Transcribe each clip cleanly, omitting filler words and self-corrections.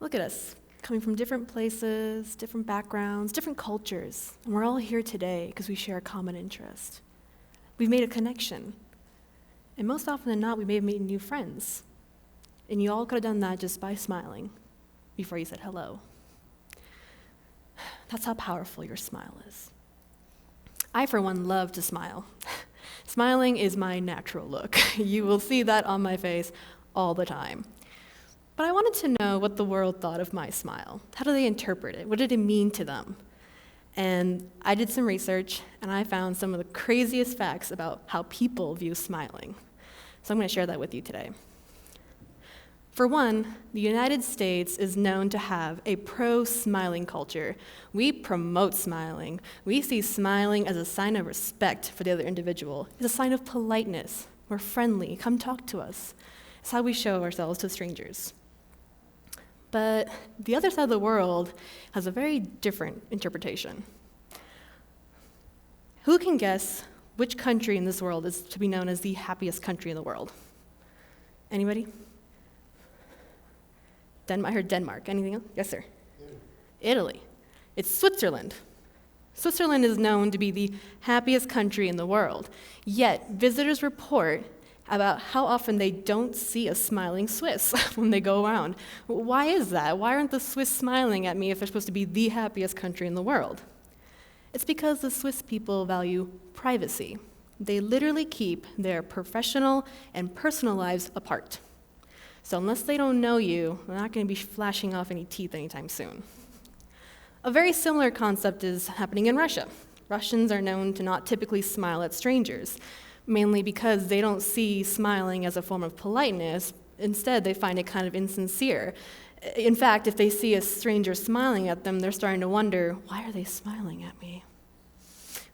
Look at us, coming from different places, different backgrounds, different cultures, and we're all here today because we share a common interest. We've made a connection, and most often than not, we may have made new friends, and you all could have done that just by smiling before you said hello. That's how powerful your smile is. I, for one, love to smile. Smiling is my natural look. You will see that on my face all the time. But I wanted to know what the world thought of my smile. How do they interpret it? What did it mean to them? And I did some research, and I found some of the craziest facts about how people view smiling. So I'm going to share that with you today. For one, the United States is known to have a pro-smiling culture. We promote smiling. We see smiling as a sign of respect for the other individual. It's a sign of politeness. We're friendly. Come talk to us. It's how we show ourselves to strangers. But the other side of the world has a very different interpretation. Who can guess which country in this world is to be known as the happiest country in the world? Anybody? I heard Denmark. Anything else? Yes, sir. Italy. It's Switzerland. Switzerland is known to be the happiest country in the world. Yet, visitors report about how often they don't see a smiling Swiss when they go around. Why is that? Why aren't the Swiss smiling at me if they're supposed to be the happiest country in the world? It's because the Swiss people value privacy. They literally keep their professional and personal lives apart. So unless they don't know you, they're not going to be flashing off any teeth anytime soon. A very similar concept is happening in Russia. Russians are known to not typically smile at strangers, mainly because they don't see smiling as a form of politeness. Instead, they find it kind of insincere. In fact, if they see a stranger smiling at them, they're starting to wonder, why are they smiling at me?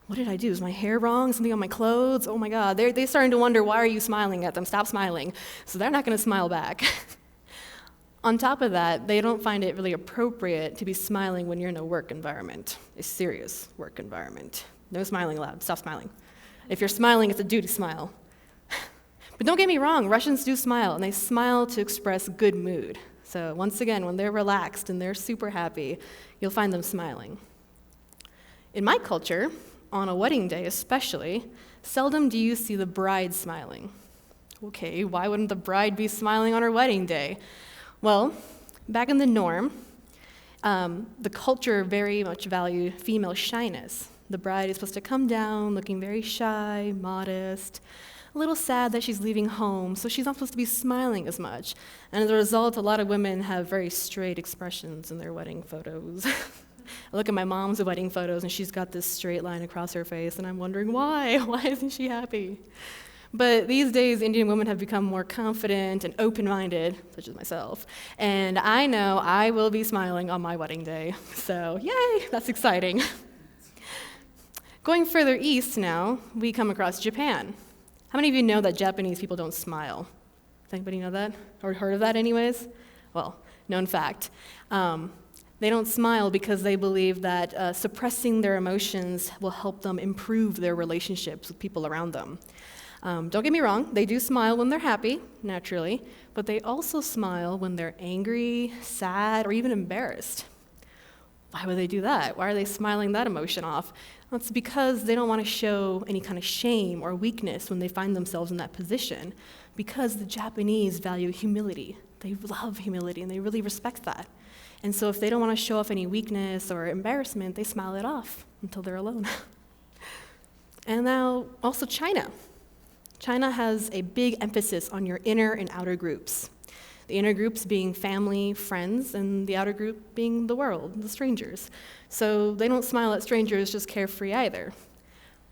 What did I do? Is my hair wrong? Something on my clothes? Oh my God. They're starting to wonder, why are you smiling at them? Stop smiling. So they're not going to smile back. On top of that, they don't find it really appropriate to be smiling when you're in a work environment, a serious work environment. No smiling allowed. Stop smiling. If you're smiling, it's a duty smile. But don't get me wrong, Russians do smile, and they smile to express good mood. So once again, when they're relaxed and they're super happy, you'll find them smiling. In my culture, on a wedding day especially, seldom do you see the bride smiling. Okay, why wouldn't the bride be smiling on her wedding day? Well, back in the norm, the culture very much valued female shyness. The bride is supposed to come down looking very shy, modest, a little sad that she's leaving home, so she's not supposed to be smiling as much. And as a result, a lot of women have very straight expressions in their wedding photos. I look at my mom's wedding photos, and she's got this straight line across her face, and I'm wondering why? Why isn't she happy? But these days, Indian women have become more confident and open-minded, such as myself, and I know I will be smiling on my wedding day. So, yay, that's exciting. Going further east now, we come across Japan. How many of you know that Japanese people don't smile? Does anybody know that? Or heard of that anyways? Well, known fact. They don't smile because they believe that suppressing their emotions will help them improve their relationships with people around them. Don't get me wrong, they do smile when they're happy, naturally, but they also smile when they're angry, sad, or even embarrassed. Why would they do that? Why are they smiling that emotion off? Well, it's because they don't want to show any kind of shame or weakness when they find themselves in that position, because the Japanese value humility. They love humility, and they really respect that. And so if they don't want to show off any weakness or embarrassment, they smile it off until they're alone. And now, also China. China has a big emphasis on your inner and outer groups. The inner groups being family, friends, and the outer group being the world, the strangers. So they don't smile at strangers just carefree either.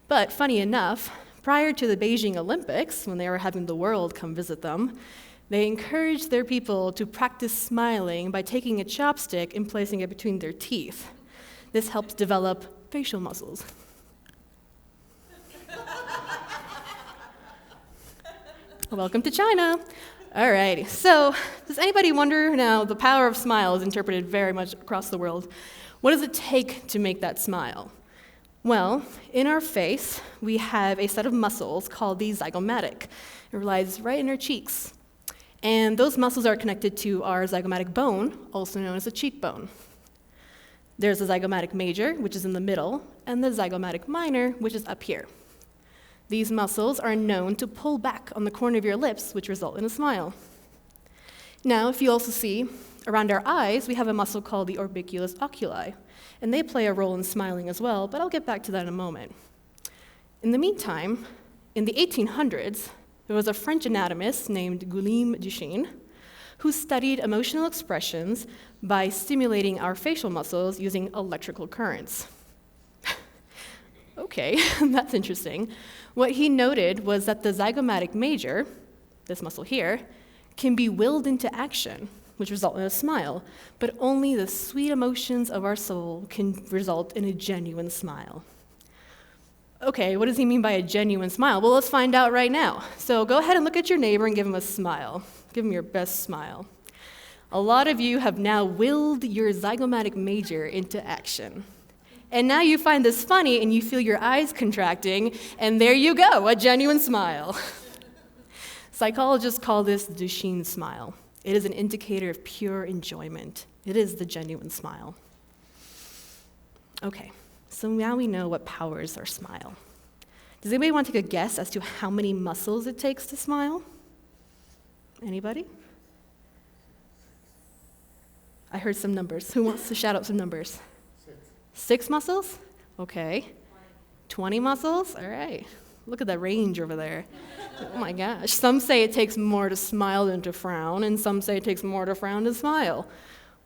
But funny enough, prior to the Beijing Olympics, when they were having the world come visit them, they encouraged their people to practice smiling by taking a chopstick and placing it between their teeth. This helps develop facial muscles. Welcome to China. All right, so does anybody wonder now, the power of smile is interpreted very much across the world. What does it take to make that smile? Well, in our face, we have a set of muscles called the zygomatic. It lies right in our cheeks. And those muscles are connected to our zygomatic bone, also known as the cheekbone. There's the zygomatic major, which is in the middle, and the zygomatic minor, which is up here. These muscles are known to pull back on the corner of your lips, which result in a smile. Now, if you also see, around our eyes, we have a muscle called the orbiculus oculi, and they play a role in smiling as well, but I'll get back to that in a moment. In the meantime, in the 1800s, there was a French anatomist named Guillaume Duchesne who studied emotional expressions by stimulating our facial muscles using electrical currents. Okay, that's interesting. What he noted was that the zygomatic major, this muscle here, can be willed into action, which result in a smile, but only the sweet emotions of our soul can result in a genuine smile. Okay, what does he mean by a genuine smile? Well, let's find out right now. So go ahead and look at your neighbor and give him a smile. Give him your best smile. A lot of you have now willed your zygomatic major into action. And now you find this funny and you feel your eyes contracting, and there you go, a genuine smile. Psychologists call this the Duchenne smile. It is an indicator of pure enjoyment. It is the genuine smile. Okay, so now we know what powers our smile. Does anybody want to take a guess as to how many muscles it takes to smile? Anybody? I heard some numbers. Who wants to shout out some numbers? 6 muscles? Okay. 20 muscles? All right. Look at that range over there. Oh my gosh. Some say it takes more to smile than to frown, and some say it takes more to frown than smile.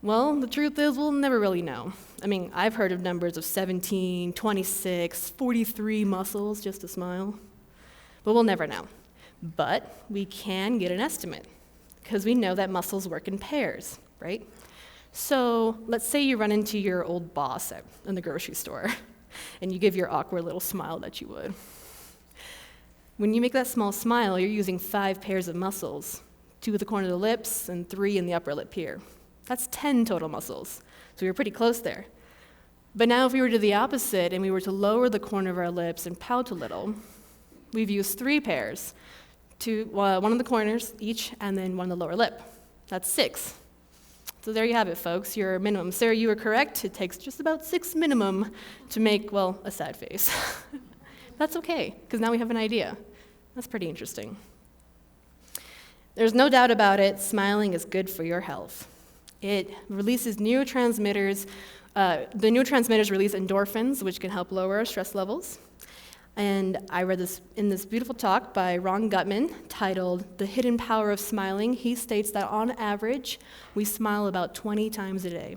Well, the truth is, we'll never really know. I mean, I've heard of numbers of 17, 26, 43 muscles just to smile, but we'll never know. But we can get an estimate, because we know that muscles work in pairs, right? So let's say you run into your old boss in the grocery store, and you give your awkward little smile that you would. When you make that small smile, you're using 5 pairs of muscles, 2 at the corner of the lips and 3 in the upper lip here. That's 10 total muscles, so you're pretty close there. But now if we were to do the opposite and we were to lower the corner of our lips and pout a little, we've used 3 pairs, 1 in the corners each, and then 1 in the lower lip. That's 6. So there you have it, folks, your minimum. Sarah, you were correct. It takes just about 6 minimum to make, well, a sad face. That's okay, because now we have an idea. That's pretty interesting. There's no doubt about it, smiling is good for your health. It releases neurotransmitters. The neurotransmitters release endorphins, which can help lower our stress levels. And I read this in this beautiful talk by Ron Gutman titled The Hidden Power of Smiling. He states that on average, we smile about 20 times a day.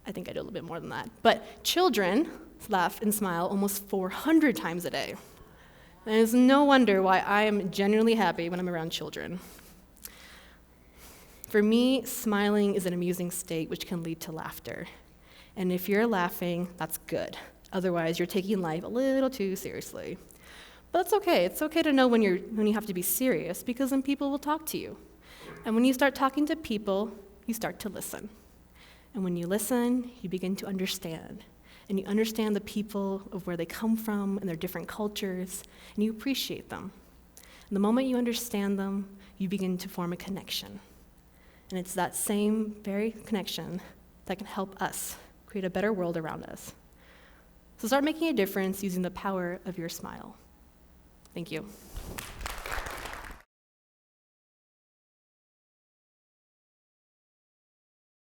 I think I do a little bit more than that. But children laugh and smile almost 400 times a day. And it's no wonder why I am genuinely happy when I'm around children. For me, smiling is an amusing state which can lead to laughter. And if you're laughing, that's good. Otherwise, you're taking life a little too seriously. But that's okay. It's okay to know when you have to be serious, because then people will talk to you. And when you start talking to people, you start to listen. And when you listen, you begin to understand. And you understand the people of where they come from and their different cultures, and you appreciate them. And the moment you understand them, you begin to form a connection. And it's that same very connection that can help us create a better world around us. So start making a difference using the power of your smile. Thank you.